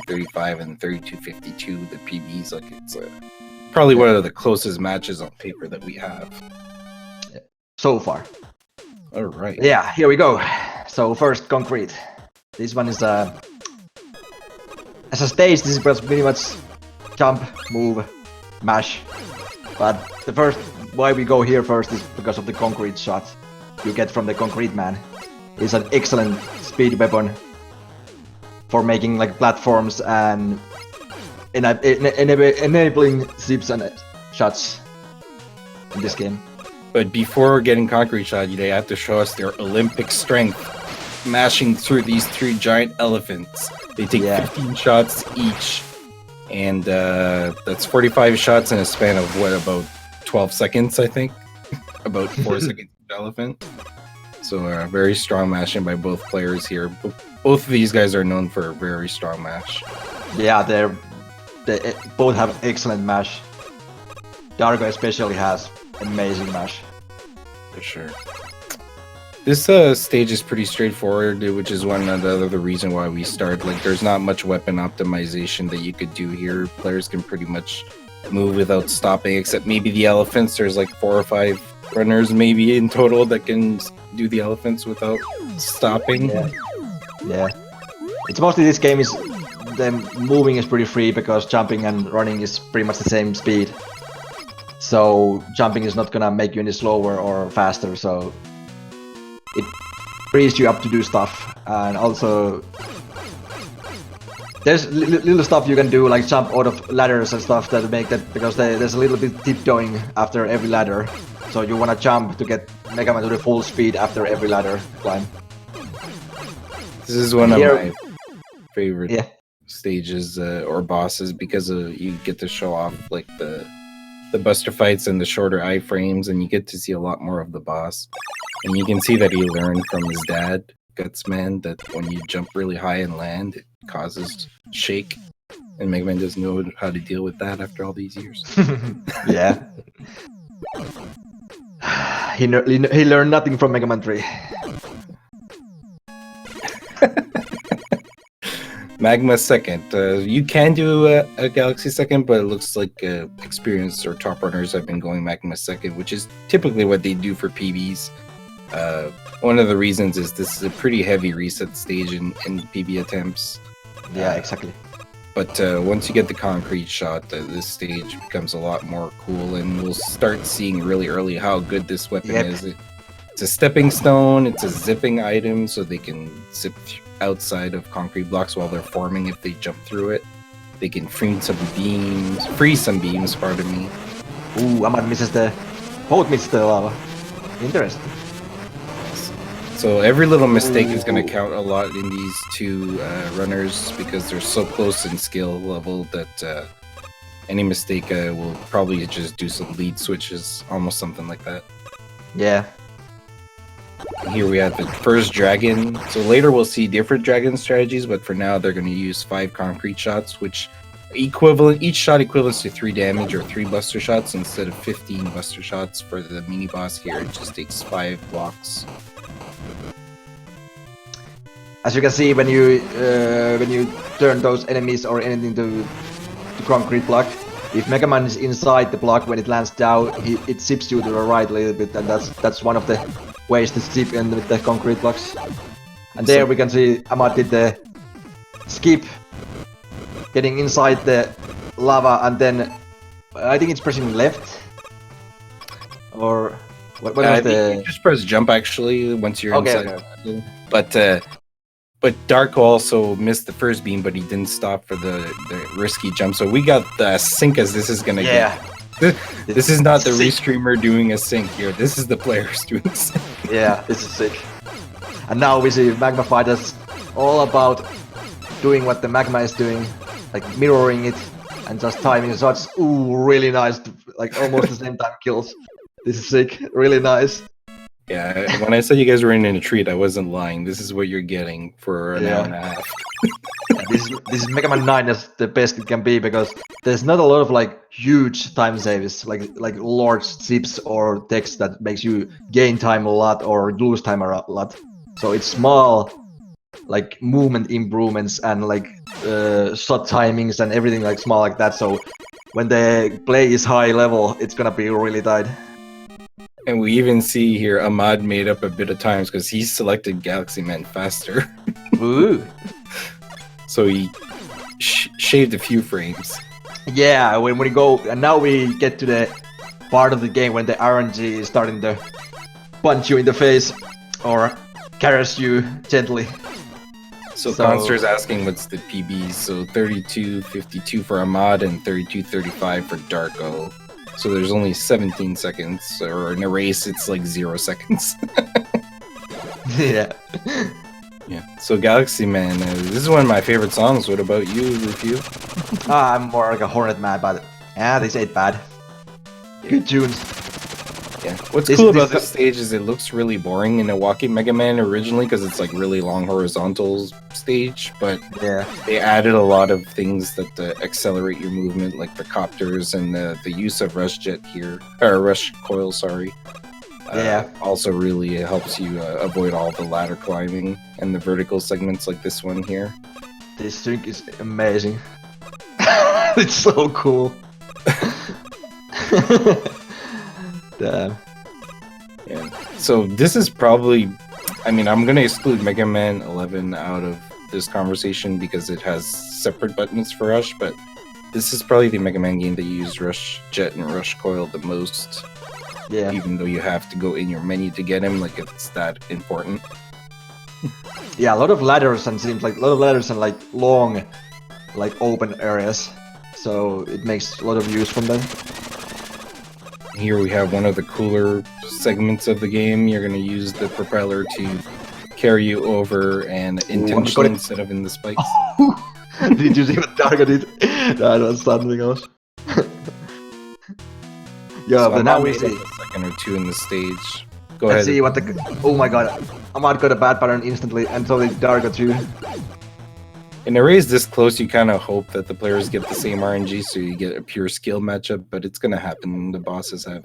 30-35 and 32-52, the PBs. Like it's probably one of the closest matches on paper that we have so far. All right. Yeah, here we go. So first, concrete. This one is as a stage. This is pretty much jump, move, mash. But the first, why we go here first is because of the concrete shot you get from the concrete man. It's an excellent speed weapon for making like platforms and enabling zips and shots in this game. But before getting concrete shot, they have to show us their Olympic strength, mashing through these 3 giant elephants. They take 15 shots each, and that's 45 shots in a span of what, about 12 seconds, I think? About 4 seconds each elephant. So very strong mashing by both players here. Both of these guys are known for a very strong mash. Yeah, they both have excellent mash. Darko especially has amazing mash. For sure. This stage is pretty straightforward, which is one of the other reason why we start. Like, there's not much weapon optimization that you could do here. Players can pretty much move without stopping, except maybe the elephants. There's like 4 or 5 runners maybe in total that can do the elephants without stopping. Yeah. It's mostly this game is the moving is pretty free because jumping and running is pretty much the same speed. So jumping is not gonna make you any slower or faster, so it frees you up to do stuff. And also there's little stuff you can do, like jump out of ladders and stuff that make that, because there's a little bit tiptoeing after every ladder. So you wanna jump to get Mega Man to the full speed after every ladder climb. This is one of my favorite stages or bosses because you get to show off like the buster fights and the shorter iframes, and you get to see a lot more of the boss. And you can see that he learned from his dad, Gutsman, that when you jump really high and land, it causes shake. And Mega Man doesn't know how to deal with that after all these years. Yeah. He learned nothing from Mega Man 3. Magma second. You can do a Galaxy second, but it looks like experienced or top runners have been going Magma second, which is typically what they do for PBs. One of the reasons is this is a pretty heavy reset stage in PB attempts. Yeah, exactly. But once you get the concrete shot, this stage becomes a lot more cool, and we'll start seeing really early how good this weapon is. It's a stepping stone, it's a zipping item, so they can zip outside of concrete blocks while they're forming if they jump through it. They can freeze some beams, pardon me. Ooh, Ahmad misses both misses the lava. Interesting. So every little mistake is going to count a lot in these 2 runners because they're so close in skill level that any mistake will probably just do some lead switches, almost something like that. Yeah. Here we have the first dragon. So later we'll see different dragon strategies, but for now they're going to use 5 concrete shots, which each shot equivalents to 3 damage or 3 buster shots instead of 15 buster shots for the mini boss here. It just takes 5 blocks. As you can see, when you turn those enemies or anything to concrete block, if Mega Man is inside the block when it lands down, it zips you to the right a little bit, and that's one of the ways to zip in with the concrete blocks. And there we can see Ahmad did the skip, getting inside the lava, and then I think it's pressing left, or what I think you just press jump actually once you're inside. Okay. But Darko also missed the first beam, but he didn't stop for the risky jump. So we got the sync as this is gonna get. This is not the restreamer doing a sync here. This is the players doing a sync. Yeah, this is sick. And now we see Magma Fighters all about doing what the Magma is doing, like mirroring it and just timing shots. Ooh, really nice, like almost the same time kills. This is sick, really nice. Yeah, when I said you guys were in a treat, I wasn't lying. This is what you're getting for an hour and a half. This is Mega Man 9 as the best it can be, because there's not a lot of like huge time saves, like large zips or text that makes you gain time a lot or lose time a lot. So it's small, like movement improvements and like shot timings and everything like small like that. So when the play is high level, it's gonna be really tight. And we even see here Ahmad made up a bit of times because he selected Galaxy Man faster. Ooh. So he shaved a few frames. Yeah, when we go, and now we get to the part of the game when the RNG is starting to punch you in the face or caress you gently. So Conster's asking what's the PBs. So 32.52 for Ahmad and 32.35 for Darko. So there's only 17 seconds, or in a race it's like 0 seconds. Yeah. Yeah. So Galaxy Man, this is one of my favorite songs. What about you, Review? I'm more like a Hornet man, but yeah, this ain't bad. Good tunes. Yeah. What's cool about this stage is it looks really boring in a walking Mega Man originally because it's like really long horizontal stage, but yeah, they added a lot of things that accelerate your movement, like the copters and the use of rush jet here, or rush coil, sorry. Yeah. Also really helps you avoid all the ladder climbing and the vertical segments like this one here. This thing is amazing. It's so cool. Damn. Yeah. So this is probably, I mean, I'm gonna exclude Mega Man 11 out of this conversation because it has separate buttons for rush, but this is probably the Mega Man game that you use rush jet and rush coil the most. Yeah. Even though you have to go in your menu to get him, like it's that important. Yeah, a lot of ladders and seems like a lot of ladders and like long, like open areas. So it makes a lot of use from them. Here we have one of the cooler segments of the game. You're going to use the propeller to carry you over and intentionally instead of in the spikes. Did you see what Darko did? That was something else. Yeah, so but now we see a second or two in the stage. Go Let's ahead. See what the. Oh my god, Ahmad got a bad pattern instantly, and so did Darko too. In a race this close, you kind of hope that the players get the same RNG, so you get a pure skill matchup. But it's gonna happen. The bosses have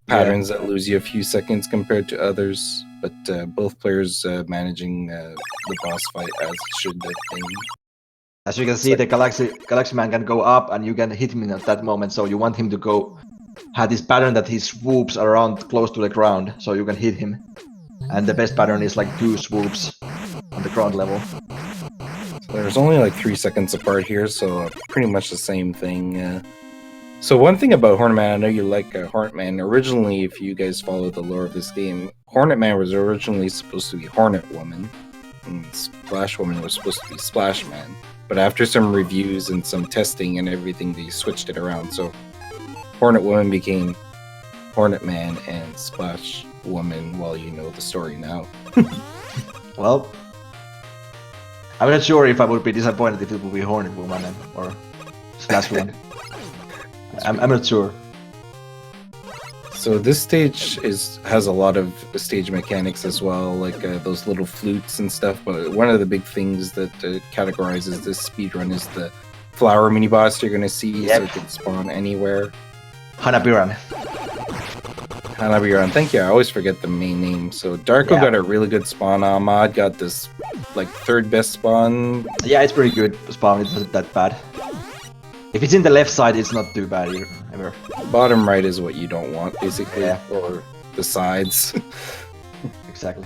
patterns that lose you a few seconds compared to others. But both players managing the boss fight as it should have been. As you can see, the Galaxy Man can go up, and you can hit him at that moment. So you want him to go. Had this pattern that he swoops around close to the ground, so you can hit him. And the best pattern is like 2 swoops on the ground level. So there's only like 3 seconds apart here, so pretty much the same thing. So one thing about Hornet Man, I know you like Hornet Man. Originally, if you guys follow the lore of this game, Hornet Man was originally supposed to be Hornet Woman, and Splash Woman was supposed to be Splash Man. But after some reviews and some testing and everything, they switched it around. So Hornet Woman became Hornet Man and Splash Woman. Well, you know the story now. Well, I'm not sure if I would be disappointed if it would be Hornet Woman or Splash Woman. I'm not sure. So this stage has a lot of stage mechanics as well, like those little flutes and stuff. But one of the big things that categorizes this speedrun is the flower mini boss you're gonna see, so it can spawn anywhere. Hanabiran. Hanabiran, thank you. I always forget the main name. So Darko got a really good spawn. Ahmad got this like 3rd best spawn. Yeah, it's pretty good spawn. It wasn't that bad. If it's in the left side, it's not too bad either. Bottom right is what you don't want, basically, or the sides. Exactly.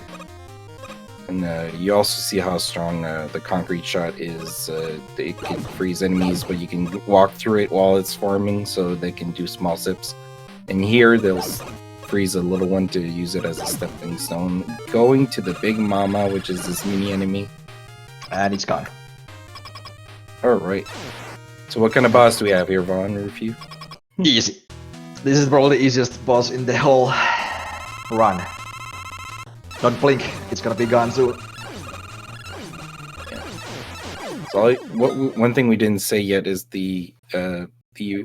And you also see how strong the concrete shot is. It can freeze enemies, but you can walk through it while it's forming, so they can do small sips. And here, they'll freeze a little one to use it as a stepping stone. Going to the Big Mama, which is this mini enemy. And it's gone. Alright. So what kind of boss do we have here, Vaughn? Review? Easy. This is probably the easiest boss in the whole run. Don't blink, it's gonna be gone soon. Yeah. So one thing we didn't say yet is the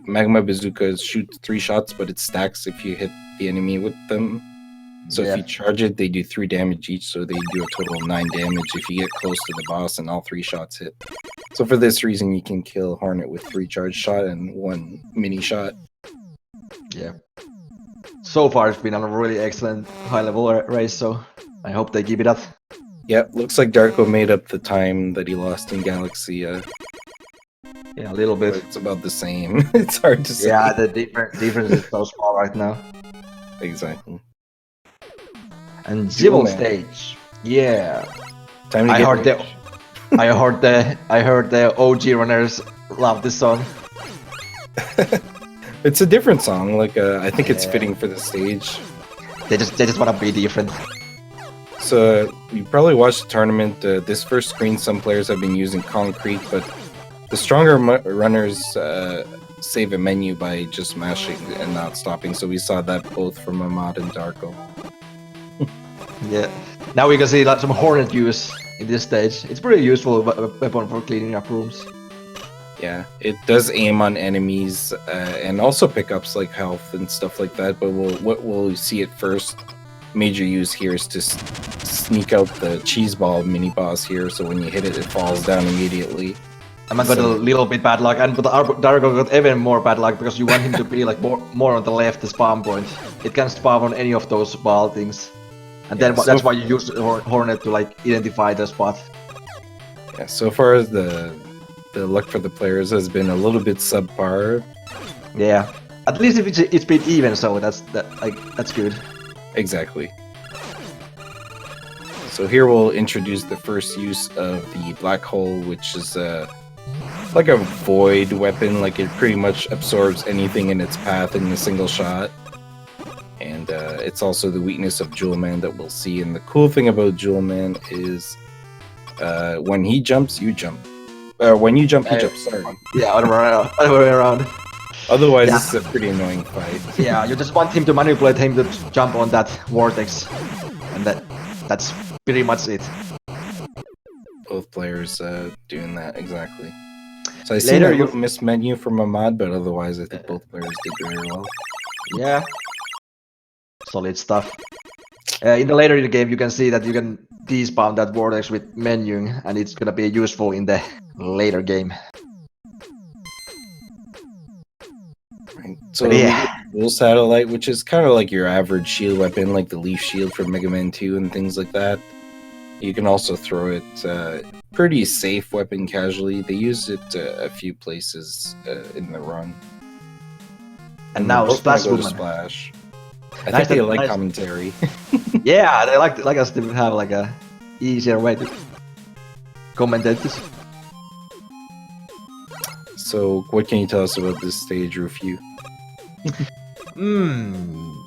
Magma Bazooka shoots 3 shots, but it stacks if you hit the enemy with them. So if you charge it, they do 3 damage each, so they do a total of 9 damage if you get close to the boss and all 3 shots hit. So for this reason, you can kill Hornet with 3 charge shot and 1 mini shot. Yeah. So far, it's been a really excellent high-level race, so I hope they keep it up. Yep, looks like Darko made up the time that he lost in Galaxy. Yeah, a little But bit. it's about the same. It's hard to say. Yeah, the difference is so small right now. Exactly. And Jewel Civil Man. Stage. Yeah. Time to I get heard rich. I heard the OG runners love this song. It's a different song. Like I think it's Yeah. fitting for the stage. They just wanna be different. So you probably watched the tournament. This first screen, some players have been using concrete, but the stronger runners save a menu by just mashing and not stopping. So we saw that both from Ahmad and Darko. Yeah. Now we can see like some Hornet use in this stage. It's pretty useful weapon for cleaning up rooms. Yeah, it does aim on enemies and also pickups like health and stuff like that. But what we'll see at first major use here is to sneak out the cheese ball mini boss here. So when you hit it, it falls down immediately. And I got a little bit bad luck, and but Darko got even more bad luck because you want him to be like more on the left, the spawn point. It can spawn on any of those ball things, and then so that's why you use Hornet to like identify the spot. Yeah, so far as the luck for the players has been a little bit subpar. Yeah, at least if it's been even, so that's good. Exactly. So here we'll introduce the first use of the black hole, which is like a void weapon. Like it pretty much absorbs anything in its path in a single shot. And it's also the weakness of Jewel Man that we'll see. And the cool thing about Jewel Man is when he jumps, you jump. When you jump, he jumps. Sorry. Yeah, other way around. Otherwise, Yeah. this is a pretty annoying fight. Yeah, you just want him to manipulate him to jump on that vortex, and that's pretty much it. Both players doing that exactly. So I see Later a you- little missed menu from Ahmad, but otherwise I think both players did very well. Yeah, solid stuff. In the later in the game, you can see that you can despawn that vortex with menuing, and it's gonna be useful in the later game. Right. So But yeah. Dual Satellite, which is kind of like your average shield weapon, like the Leaf Shield from Mega Man 2 and things like that. You can also throw it pretty safe weapon casually. They use it a few places in the run. And now we're both gonna Splash go to Woman. Splash. I Nice think they that- like nice. commentary. Yeah, they like us to have like a easier way to commentate this. So what can you tell us about this stage, Rufyu?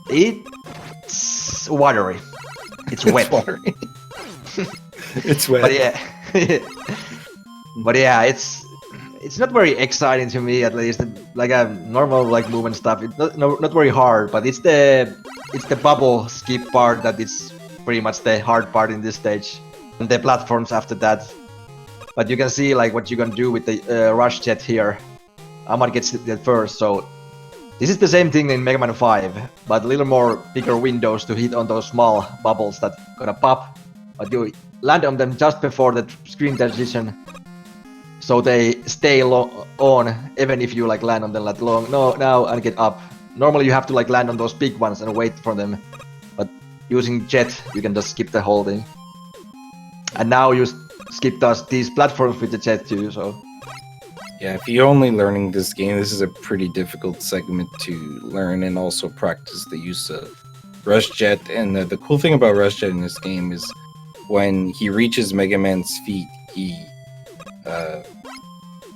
It's watery. It's wet. watery. It's wet. But yeah, but yeah, it's not very exciting to me, at least. Like a normal like movement stuff. It's not very hard, but it's the bubble skip part that is pretty much the hard part in this stage, and the platforms after that. But you can see like what you can do with the rush jet here. Ahmad gets it first, so this is the same thing in Mega Man 5, but a little more bigger windows to hit on those small bubbles that gonna pop. But you land on them just before the screen transition, so they stay on even if you like land on them like long now and get up. Normally you have to like land on those big ones and wait for them, but using jet you can just skip the whole thing. And now you skip these platforms with the jet too. So Yeah, if you're only learning this game, this is a pretty difficult segment to learn and also practice the use of Rush Jet. And the cool thing about Rush Jet in this game is when he reaches Mega Man's feet, he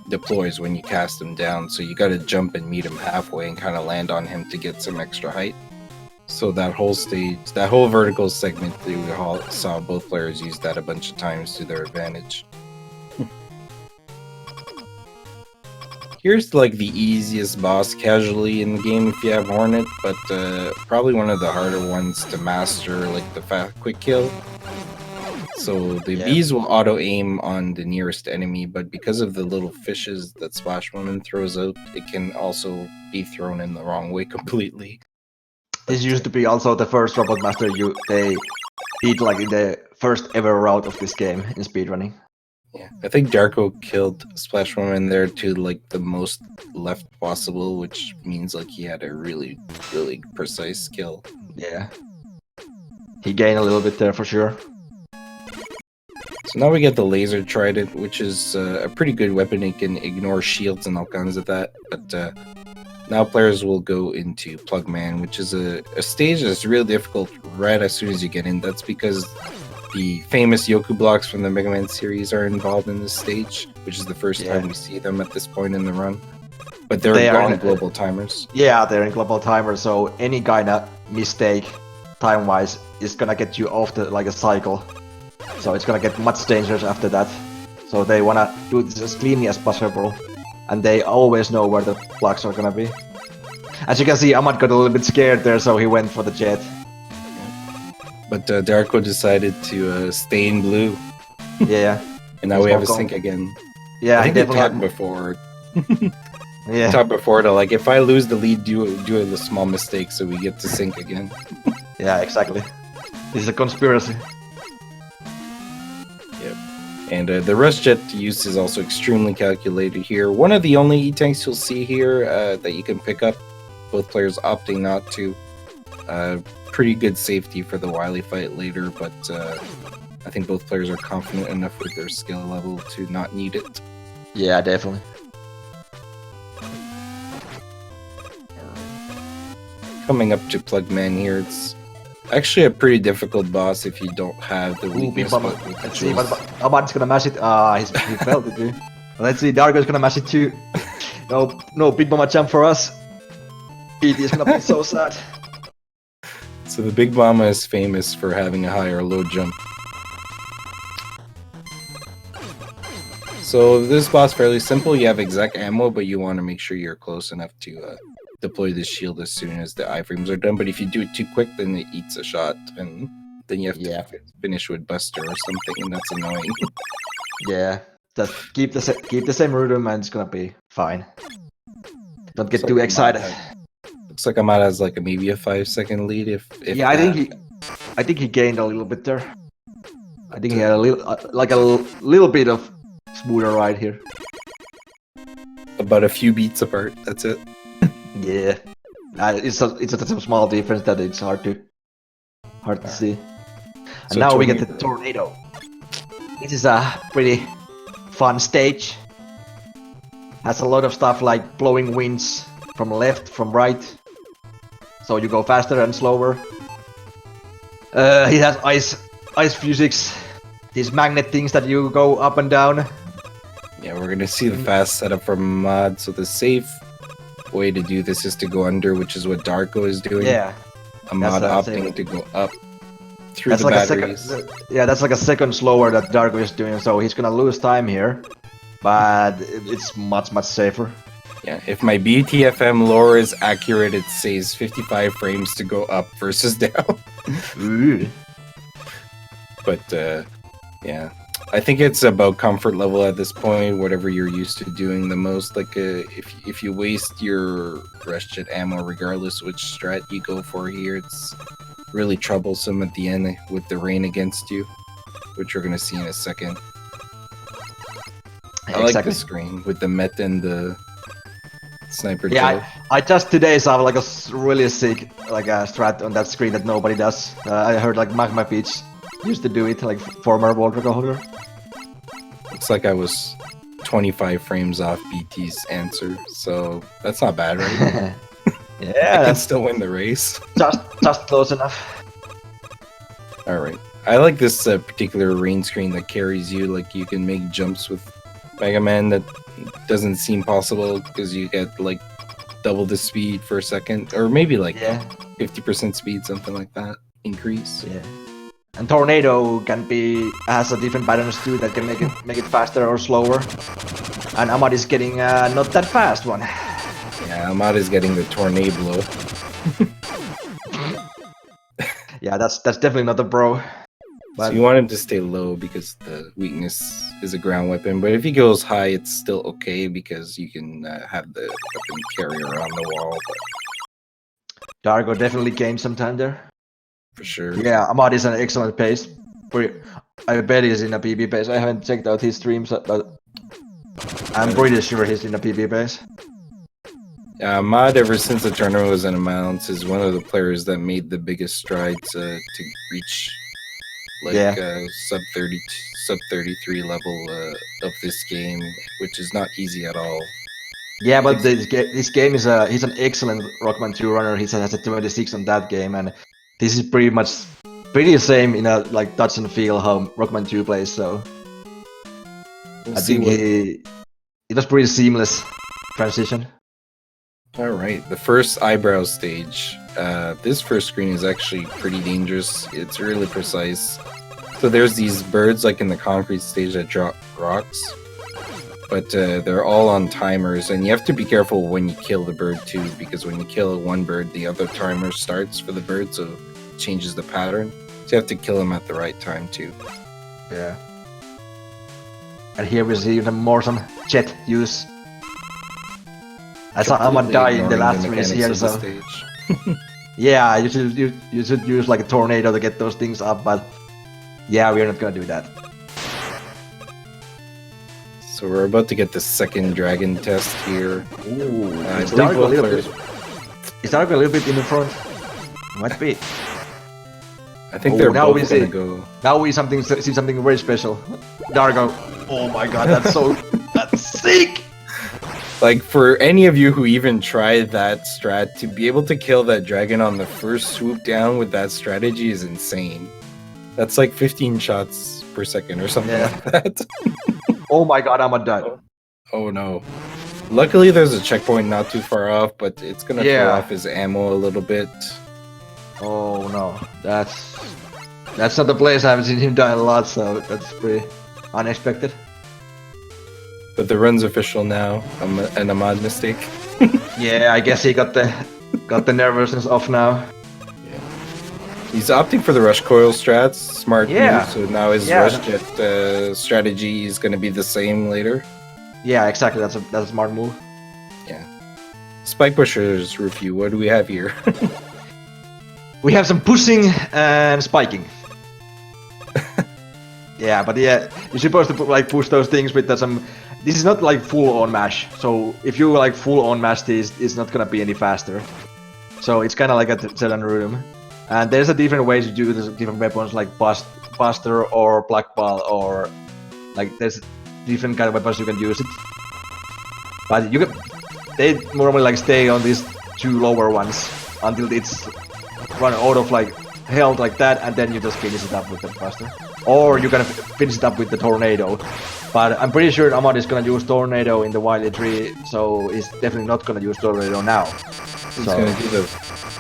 deploys when you cast him down. So you gotta jump and meet him halfway and kind of land on him to get some extra height. So that whole stage, that whole vertical segment, we saw both players use that a bunch of times to their advantage. Here's like the easiest boss casually in the game if you have Hornet, but probably one of the harder ones to master, like the quick kill. So the bees will auto aim on the nearest enemy, but because of the little fishes that Splash Woman throws out, it can also be thrown in the wrong way completely. this used to be also the first Robot Master they beat like in the first ever route of this game in speedrunning. Yeah, I think Darko killed Splash Woman there to like the most left possible, which means like he had a really, really precise kill. Yeah, he gained a little bit there for sure. So now we get the laser trident, which is a pretty good weapon. It can ignore shields and all kinds of that. But now players will go into Plugman, which is a stage that's real difficult right as soon as you get in. That's because the famous Yoku blocks from the Mega Man series are involved in this stage, which is the first time we see them at this point in the run. But they're on global timers. Yeah, they're in global timers, so any kind of mistake time-wise is gonna get you off the like a cycle. So it's gonna get much dangerous after that. So they wanna do this as cleanly as possible, and they always know where the blocks are gonna be. As you can see, Ahmad got a little bit scared there, so he went for the jet. But Darko decided to stay in blue. Yeah. And now we have a sync again. Yeah, I think we talked before. Yeah. We talked before to like, if I lose the lead, do a small mistake so we get to sync again. Yeah, exactly. This is a conspiracy. Yep. And the rush jet use is also extremely calculated here. One of the only E-tanks you'll see here that you can pick up, both players opting not to. Pretty good safety for the Wily fight later, but I think both players are confident enough with their skill level to not need it. Yeah, definitely. Coming up to Plugman here, it's actually a pretty difficult boss if you don't have the weakness. Let's see, but Ahmad's gonna mash it. He failed it too. Let's see, Darko's gonna mash it too. No Big Mama jump for us. BT is gonna be so sad. So the Big Mama is famous for having a high or low jump. So this boss fairly simple. You have exact ammo, but you want to make sure you're close enough to deploy the shield as soon as the iframes are done. But if you do it too quick, then it eats a shot, and then you have to finish with Buster or something, and that's annoying. Yeah, just keep the same rhythm, and it's gonna be fine. Don't get too excited. Looks like Ahmad has like maybe a 5-second lead. If yeah, I think he gained a little bit there. I think he had a little bit of smoother ride here. About a few beats apart. That's it. Yeah, it's such a small difference that it's hard to see. And so now we get the tornado. This is a pretty fun stage. Has a lot of stuff like blowing winds from left, from right. So you go faster and slower. He has ice physics. These magnet things that you go up and down. Yeah, we're gonna see the fast setup from Ahmad. So the safe way to do this is to go under, which is what Darko is doing. Yeah. Ahmad opting to go up through the like batteries. That's like a second slower that Darko is doing, so he's gonna lose time here. But it's much safer. Yeah, if my BTFM lore is accurate, it says 55 frames to go up versus down. Ooh. But yeah, I think it's about comfort level at this point. Whatever you're used to doing the most, like if you waste your rush jet ammo, regardless which strat you go for here, it's really troublesome at the end with the rain against you, which we're gonna see in a second. I like the screen with the Met and the sniper. Yeah, I just today saw like a really sick like a strat on that screen that nobody does. I heard like Magma Peach used to do it, like former world record holder. Looks like I was 25 frames off BT's answer, so that's not bad, right? Yeah, I can still win the race. just close enough. All right, I like this particular rain screen that carries you. Like you can make jumps with Mega Man that doesn't seem possible because you get like double the speed for a second, or maybe like 50% speed, something like that increase. Yeah. And Tornado has a different patterns too that can make it faster or slower. And Ahmad is getting not that fast one. Yeah, Ahmad is getting the tornado blow. Yeah, that's definitely not a pro. But so you want him to stay low because the weakness is a ground weapon, but if he goes high, it's still okay because you can have the weapon carry around the wall. But... Darko definitely gained some time there. For sure. Yeah, Ahmad is an excellent pace. I bet he's in a PB pace. I haven't checked out his streams, but I'm pretty sure he's in a PB pace. Yeah, Ahmad, ever since the tournament was announced, is one of the players that made the biggest strides to reach like Yeah. sub 33 level of this game, which is not easy at all. Yeah, but this game is he's an excellent Rockman 2 runner. He has a 26 on that game, and this is pretty the same in a like touch and feel how Rockman 2 plays. So We'll I see think it was pretty seamless transition. All right, the first eyebrow stage. This first screen is actually pretty dangerous. It's really precise. So there's these birds like in the concrete stage that drop rocks, but they're all on timers, and you have to be careful when you kill the bird too, because when you kill one bird, the other timer starts for the bird, so it changes the pattern. So you have to kill them at the right time too. Yeah. And here we see even more some jet use. I saw Ahmad die in the last race here, so yeah, you should use like a tornado to get those things up, but yeah, we're not gonna do that. So we're about to get the second dragon test here. Ooh, it's Darko a little bit in the front. Might be. I think they're now both gonna go. Now we see something very special. Darko. Oh my god, that's sick! Like, for any of you who even tried that strat, to be able to kill that dragon on the first swoop down with that strategy is insane. That's like 15 shots per second or something like that. Oh my god, I'm dead. Oh no. Luckily there's a checkpoint not too far off, but it's gonna throw off his ammo a little bit. Oh no, that's not the place I've seen him die a lot, so that's pretty unexpected. But the run's official now. An Ahmad mistake. Yeah, I guess he got the nervousness off now. Yeah. He's opting for the rush coil strats. Smart move. So now his rush jet strategy is going to be the same later. Yeah, exactly. That's a smart move. Yeah. Spike pushers review. What do we have here? We have some pushing and spiking. Yeah, but yeah, you're supposed to push those things with some. This is not like full on mash, so if you like full on mash this, it's not gonna be any faster. So it's kind of like a Zelan room, and there's a different ways to do the different weapons like Buster or Black Ball, or like there's different kind of weapons you can use it. But they normally like stay on these two lower ones until it's run out of like health like that, and then you just finish it up with the Buster. Or you can finish it up with the Tornado. But I'm pretty sure Ahmad is gonna use Tornado in the Wily Tree, so he's definitely not gonna use Tornado now. He's gonna do the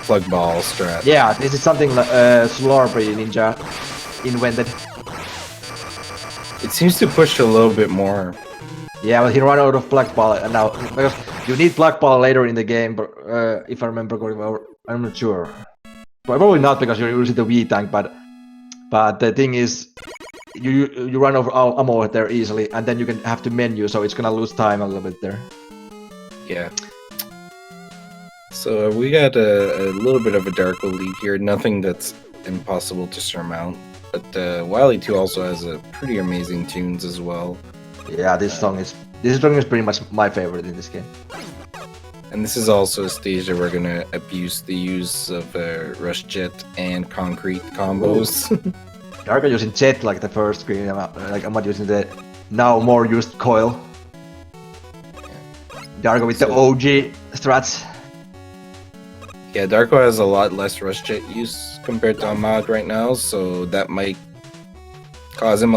plug ball strat. Yeah, this is something Slurpee Ninja invented. It seems to push a little bit more. Yeah, but he ran out of Black Ball, and now because you need Black Ball later in the game, but if I remember correctly, I'm not sure. Probably not because you're using the V tank, but the thing is, you run over ammo there easily, and then you can have to menu, so it's gonna lose time a little bit there. Yeah. So we got a little bit of a Darko lead here. Nothing that's impossible to surmount. But Wily 2 also has a pretty amazing tunes as well. Yeah, this song is pretty much my favorite in this game. And this is also a stage that we're gonna abuse the use of Rush Jet and Concrete combos. Darko using Jet like the first screen, like I'm not using the now more used Coil. Darko with the OG strats. Yeah, Darko has a lot less Rush Jet use compared to Ahmad right now, so that might cause him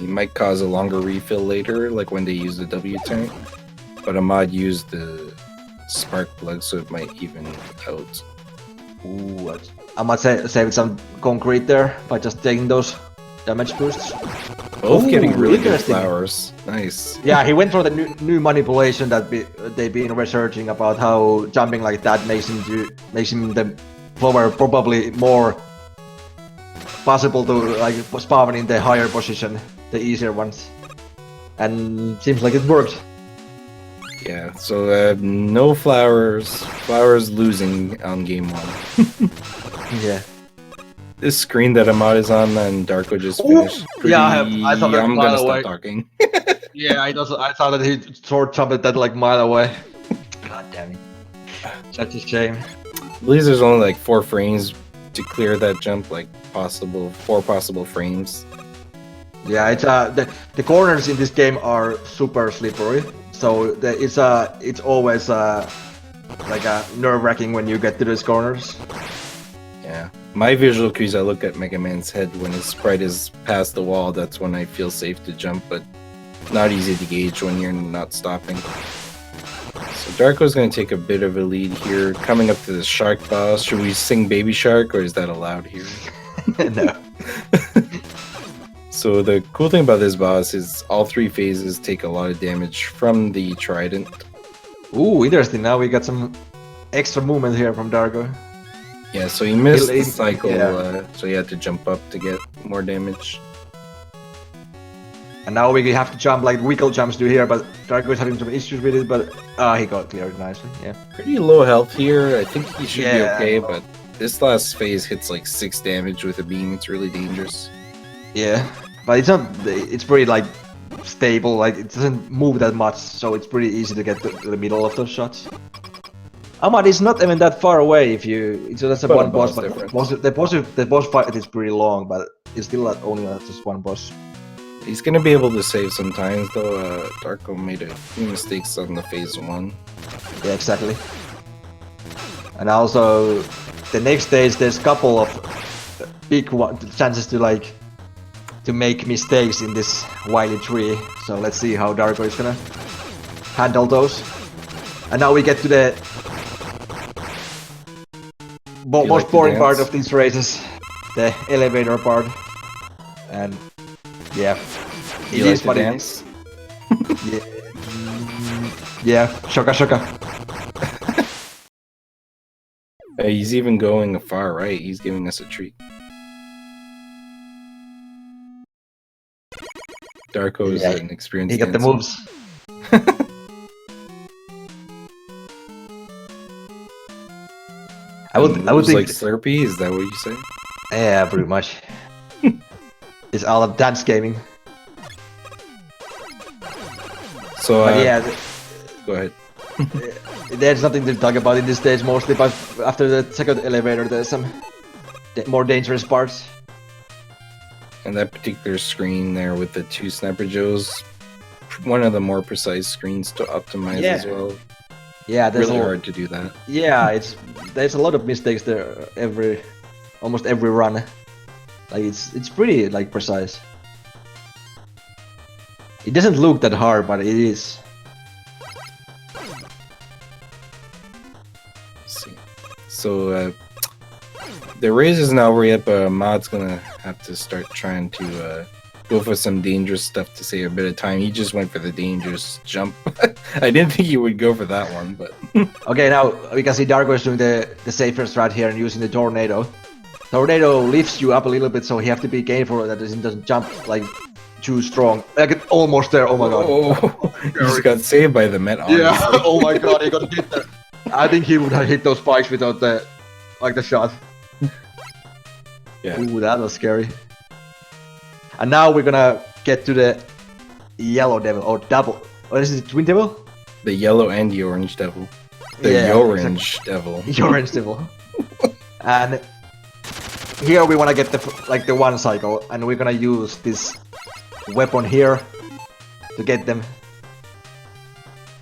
might cause a longer refill later, like when they use the W tank. But Ahmad used the Spark Plug, so it might even out. Ooh, Ahmad saved some concrete there by just taking those damage boosts. Both getting really good flowers. Nice. Yeah, he went for the new manipulation that they've been researching about how jumping like that makes him the flower probably more possible to like spawn in the higher position, the easier ones. And seems like it worked. Yeah, so no flowers. Flowers losing on game 1. Yeah. This screen that Ahmad is on and Darko just finished. I thought that I'm mile gonna away. stop talking. Yeah, I thought that he short jumped that like mile away. God damn it. Such a shame. I believe there's only like 4 frames to clear that jump, like four possible frames. Yeah, it's the corners in this game are super slippery, so it's always like nerve-wracking when you get to these corners. Yeah, my visual cues, I look at Mega Man's head when his sprite is past the wall. That's when I feel safe to jump, but not easy to gauge when you're not stopping. So Darko's going to take a bit of a lead here, coming up to the shark boss. Should we sing Baby Shark, or is that allowed here? No. So the cool thing about this boss is all three phases take a lot of damage from the trident. Ooh, interesting. Now we got some extra movement here from Darko. Yeah, so he missed the He'll- cycle, yeah. so he had to jump up to get more damage. And now we have to jump like wiggle jumps to here, but Darko is having some issues with it, but he got cleared nicely, yeah. Pretty low health here. I think he should be Yeah. okay, but this last phase hits like 6 damage with a beam. It's really dangerous. Yeah, but it's not, it's pretty like stable, like it doesn't move that much, so it's pretty easy to get to the middle of those shots. Ahmad is not even that far away if you, so that's a But a one boss, boss but difference. the boss fight is pretty long, but it's still only just one boss. He's gonna be able to save sometimes, though. Darko made a few mistakes on the phase 1. Yeah, exactly. And also, the next stage, there's a couple of big chances to make mistakes in this wily tree. So let's see how Darko is gonna handle those. And now we get to the most like to boring part dance? of these races, the elevator part. And yeah, it You is like what to it dance? is. Yeah, yeah, shoka shoka. He's even going far right. He's giving us a treat. Darko is Yeah, an experienced He got the dancer. moves. I would Moves think, like Slurpee. Is that what you say? yeah, pretty much. It's all of dance gaming. So But yeah, go ahead. there's nothing to talk about in this stage mostly, but after the second elevator there's some more dangerous parts. And that particular screen there with the 2 Sniper Joes, one of the more precise screens to optimize Yeah. as well. Yeah, there's Really hard to do that. Yeah, there's a lot of mistakes there almost every run. Like it's pretty like precise. It doesn't look that hard, but it is. Let's see. So the race is now way up. Mod's gonna have to start trying to go for some dangerous stuff to save a bit of time. He just went for the dangerous jump. I didn't think he would go for that one, but Okay, now we can see Darko is doing the safer strat here and using the tornado. Tornado lifts you up a little bit, so you have to be careful that it doesn't jump like too strong. Like almost there. Oh my god. oh, he just got saved by the Met. Yeah. honestly. Oh my god, he got hit there. I think he would have hit those spikes without the shot. Yeah. Ooh, that was scary. And now we're gonna get to the yellow devil or double. What is it? Twin devil? The yellow and the orange devil. The Yeah, orange devil. The orange devil. And here we wanna get the one cycle, and we're gonna use this weapon here to get them.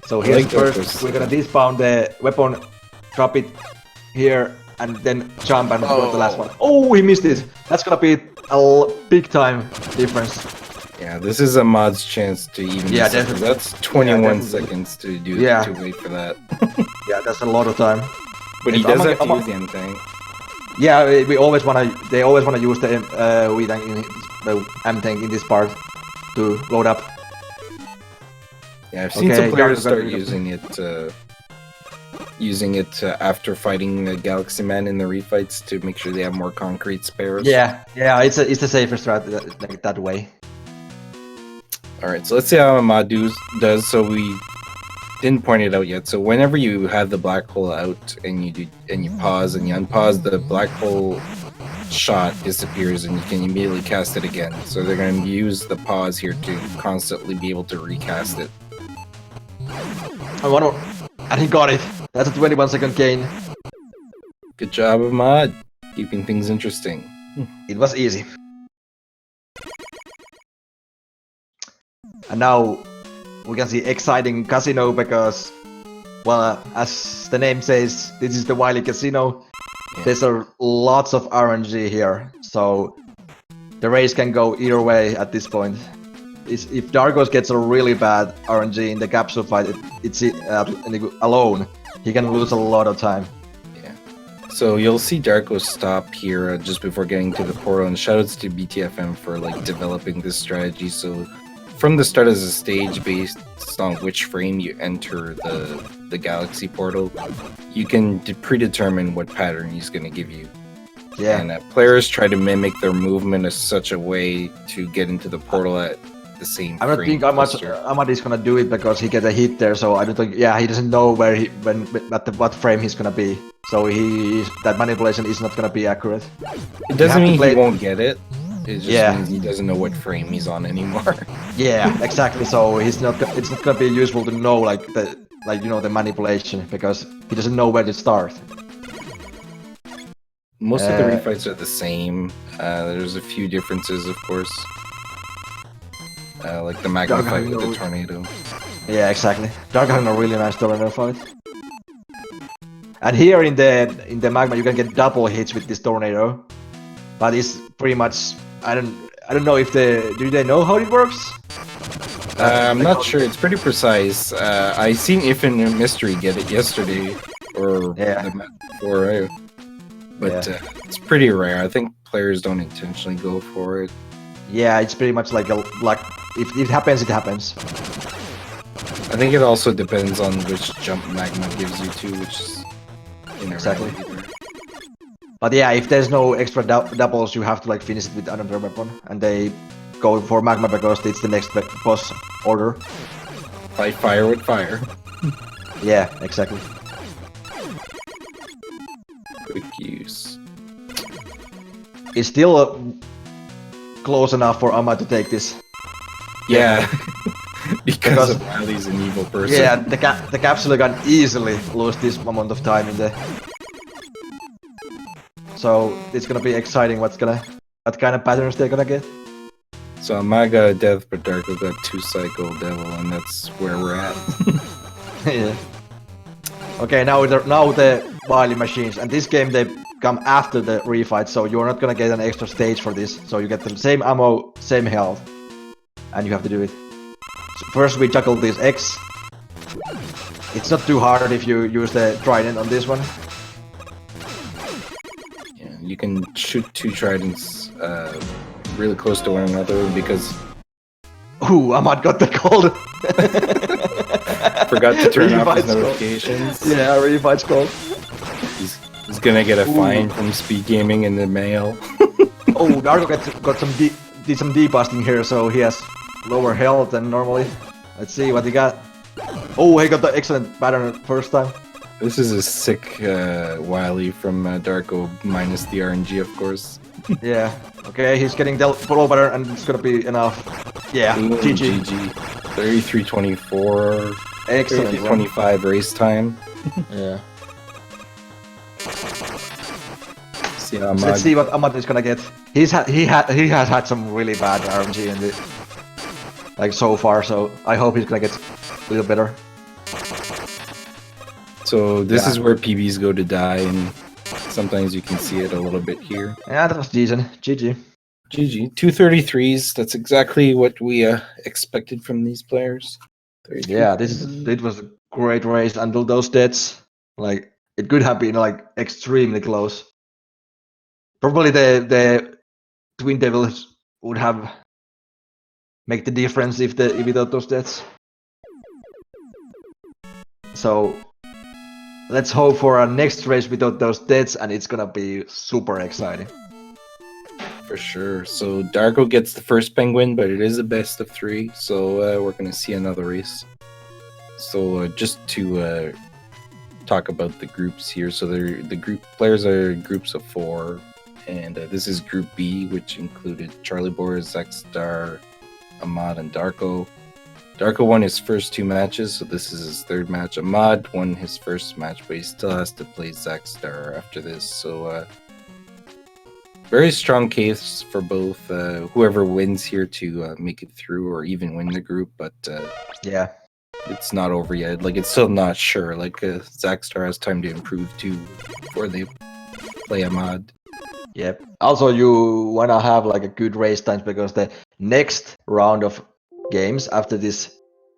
So I here's like first, Darko's we're gonna despawn the weapon, drop it here, and then jump and go to the last one. Oh, he missed it! That's gonna be a big time difference. Yeah, this is a mod's chance to even. Yeah, this up, 'cause definitely. That's 21 definitely. seconds to do Yeah. to wait for that. Yeah, that's a lot of time. But he If does I'm a- have to I'm a- use the M thing. Yeah, they always wanna use the M tank in this part to load up. Yeah, I've seen Okay, some players Darko start got rid of using it after fighting the Galaxy Man in the refights to make sure they have more concrete spares. Yeah, it's a safer strat that way. All right, so let's see how a mod does. So we didn't point it out yet. So whenever you have the black hole out and you pause and you unpause, the black hole shot disappears and you can immediately cast it again. So they're going to use the pause here to constantly be able to recast it. And he got it. That's a 21-second gain. Good job of mod, keeping things interesting. It was easy. And now we can see exciting casino because, well, as the name says, this is the Wily Casino. Yeah. There's lots of RNG here, so the race can go either way at this point. If Darko gets a really bad RNG in the capsule fight, alone, he can lose a lot of time. Yeah. So you'll see Darko stop here just before getting to the portal, and shoutouts to BTFM for like developing this strategy. So from the start as a stage based on which frame you enter the galaxy portal, you can predetermine what pattern he's going to give you. Yeah. And players try to mimic their movement in such a way to get into the portal at the same I don't frame think cluster. Ahmad is gonna do it because he get a hit there, so I don't think. Yeah, he doesn't know where what frame he's gonna be, so that manipulation is not gonna be accurate. It doesn't mean he won't get it. It just Yeah. means he doesn't know what frame he's on anymore. Yeah, exactly. So it's not gonna be useful to know the manipulation because he doesn't know where to start. Most of the refights are the same. There's a few differences, of course. Like the magma Darko fight with the knows. tornado. Yeah, exactly. Darko having a really nice tornado fight. And here in the magma you can get double hits with this tornado. But it's pretty much I don't know if do they know how it works? I'm not sure. It's pretty precise. I seen Infinite Mystery get it yesterday, or Yeah. the match before, right? But it's pretty rare. I think players don't intentionally go for it. Yeah, it's pretty much like if it happens, it happens. I think it also depends on which jump magma gives you too, which is Exactly. But yeah, if there's no extra doubles, you have to finish it with another weapon, and they go for magma because it's the next boss order. Fight fire with fire. Yeah, exactly. Quick use. It's still close enough for Amma to take this. Yeah, because of Wily's an evil person. Yeah, the capsule can easily lose this amount of time in there. So it's gonna be exciting what kind of patterns they're gonna get. So Amad got a death, but Darko got 2 Psycho Devil, and that's where we're at. Yeah. Okay, now the Wily machines, and this game they come after the refight, so you're not gonna get an extra stage for this. So you get the same ammo, same health, and you have to do it. So first we juggle this X. It's not too hard if you use the trident on this one. Yeah, you can shoot 2 tridents really close to one another because Ooh, Ahmad got the cold. forgot to turn off his Refight's cold. notifications. Yeah, refight's cold. He's gonna get a fine from SpeedGaming in the mail. Oh, Darko got did some debusting here, so he has lower health than normally. Let's see what he got. Oh, he got the excellent pattern first time. This is a sick Wily from Darko, minus the RNG, of course. Yeah. Okay, he's getting the follow pattern, and it's gonna be enough. Yeah. Ooh, GG. GG. 33:24. Excellent. 25 race time. Yeah. See Let's see what Ahmad is gonna get. He has had some really bad RNG in it, so far. So I hope he's gonna get a little better. So this is where PBs go to die, and sometimes you can see it a little bit here. Yeah, that was decent. GG. GG. 233s. That's exactly what we expected from these players. 33. Yeah, it was a great race until those deaths. It could have been extremely close. Probably the Twin Devils would have make the difference without those deaths. So let's hope for our next race without those deaths, and it's gonna be super exciting. For sure. So Darko gets the first penguin, but it is a best of 3, so we're going to see another race. So just to talk about the groups here. So the group players are groups of 4, and this is Group B, which included Charlie Boris, Zackstar, Ahmad, and Darko. Darko won his first 2 matches, so this is his 3rd match. Ahmad won his first match, but he still has to play Zackstar after this, so very strong case for both whoever wins here to make it through or even win the group, but Yeah. it's not over yet. Like, it's still not sure. Like, Zackstar has time to improve too before they play a mod. Yep. Also, you wanna have like a good race times because the next round of games after this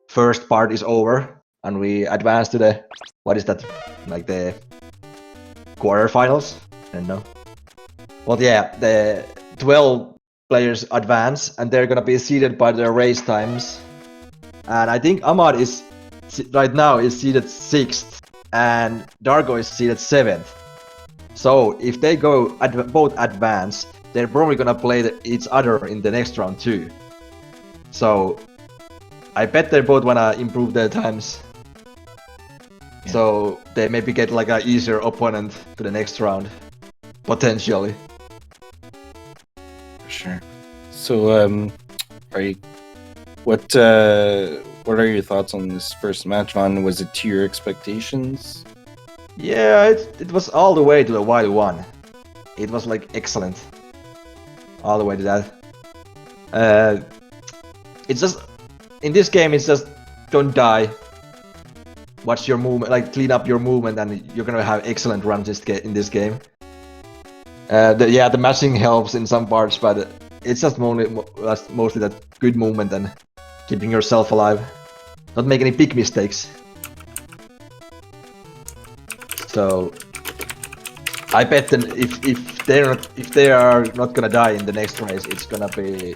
first part is over and we advance to the what is that? Like the quarterfinals? I don't know. Well, yeah, the 12 players advance and they're gonna be seeded by their race times. And I think Ahmad is right now is seeded 6th and Darko is seeded 7th. So if they go both advance, they're probably gonna play each other in the next round too. So I bet they both wanna improve their times. Yeah. So they maybe get like an easier opponent to the next round, potentially. For sure. So what are your thoughts on this first match, Von? Was it to your expectations? Yeah, it was all the way to the wild one. It was like excellent. All the way to that. It's just in this game it's just don't die. Watch your movement, like clean up your movement, and you're gonna have excellent runs in this game. The matching helps in some parts, but it's just mostly that good movement and keeping yourself alive. Not make any big mistakes. So I bet them if they are not gonna die in the next race, it's gonna be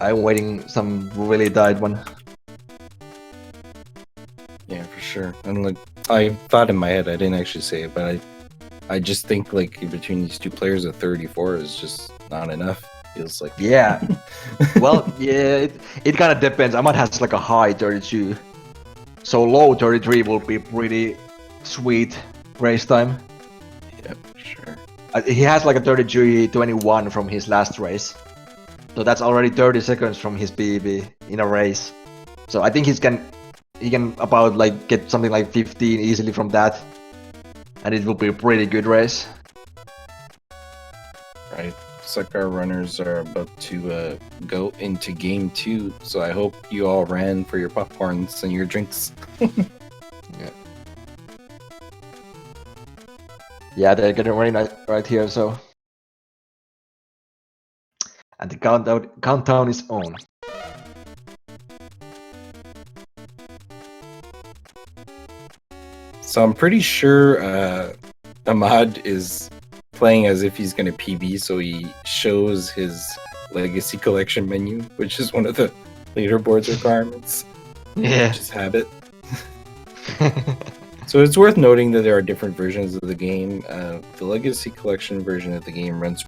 I'm waiting some really died one. Yeah, for sure. And like I thought in my head, I didn't actually say it, but I just think like between these two players, a 34 is just not enough. Feels like. Yeah. Well, yeah, it kind of depends. Ahmad has like a high 32, so low 33 will be pretty sweet race time. Yeah, for sure. He has like a 33-21 from his last race, so that's already 30 seconds from his PB in a race. So I think he can about like get something like 15 easily from that, and it will be a pretty good race. Right. Looks like our runners are about to go into game 2, so I hope you all ran for your popcorns and your drinks. Yeah. Yeah, they're getting ready right here, so. And the countdown is on. So I'm pretty sure Ahmad is playing as if he's going to PB, so he shows his legacy collection menu, which is one of the leaderboard's requirements. Yeah. Just habit. So it's worth noting that there are different versions of the game. The Legacy Collection version of the game runs